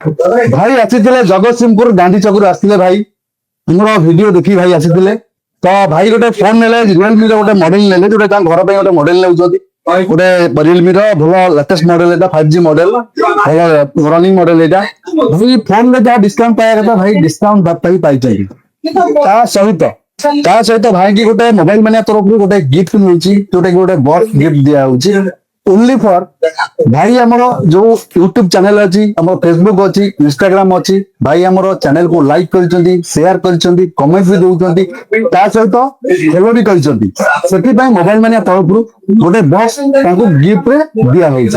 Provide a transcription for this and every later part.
भाई आसीथिले जगतसिंहपुर गांधी चौक आसीथिले भाई हमर वीडियो देखि भाई आसीथिले तो भाई गोटे फोन नेले रियलमी रो गोटे मॉडल नेले जोटे ता घर पे गोटे मॉडल नेउछथि गोटे रियलमी रो भलो लेटेस्ट मॉडल एटा 5G मॉडल भलो रनिंग मॉडल एटा भाई फोन ले जा डिस्काउंट पाया कथा भाई डिस्काउंट बात पाई चाहिए ता सहित भाई की गोटे मोबाइल मानिया तरफ गोटे गिफ्ट मिलची जोटे गोटे बॉक्स गिफ्ट दिया होची ओनली फॉर भाई हमरो जो यूट्यूब चैनल अछि हमरो फेसबुक अछि इंस्टाग्राम अछि भाई हमरो चैनल को लाइक करचंदी शेयर करचंदी कमेंट भी दउचंदी ता सहित फॉलो भी करचंदी सेति भाई मोबाइल मानिया तरफ गोटे बॉक्स ताको गिफ्ट रे दिया होइछ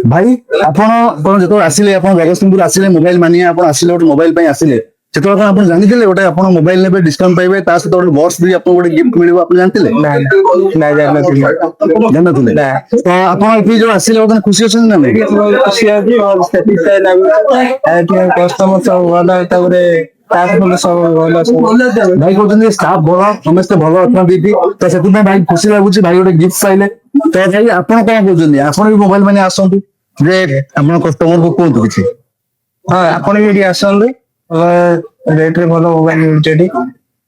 भाई आपण जतो आसिले आपण जगतसिंहपुर आसिले मोबाइल मानिया आपण आसिले गोटे मोबाइल पई आसिले जेतोला आपण जानिथिले गोटे आपण मोबाइल नेबे डिस्काउंट पाइबे ता सहित गोटे बॉक्स भी आपण गोटे गिफ्ट मिलिबो आपण जानथिले ना जानथिले तो आपण एथि जो आसिले गोटे खुशी अछन ना नहीं खुशी आछि और सेटिस्फाई लागु एठी कस्टमर सब वाला ताबरे तास बोले सब वाला सब भाई कहते स्टाफ भल समस्त भल अच्छा दीदी तो से भाई खुशी लगुच भाई गोटे गिफ्ट पाइले तो भाई आपन कौन कहते आपन भी मोबाइल माने आसतु जे हम कस्टमर को कहतु किसी हां आपण भी आसंदे रेट रे भलो मोबाइल मिलचेडी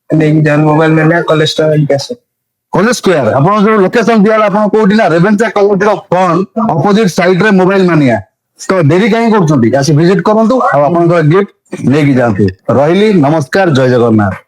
नेकी जान मोबाइल में कॉलेज स्टोर कैसे कॉलेज स्क्वायर आपन जो लोकेशन दिया आपन कोठी ना रेवेन्सा कॉलेज रो फ्रंट अपोजिट साइड रे मोबाइल मानिया तो देरी काहे करछंती आसी विजिट करंतु आ आपन गिफ्ट लेके जांतु रहिली नमस्कार जय जगन्नाथ।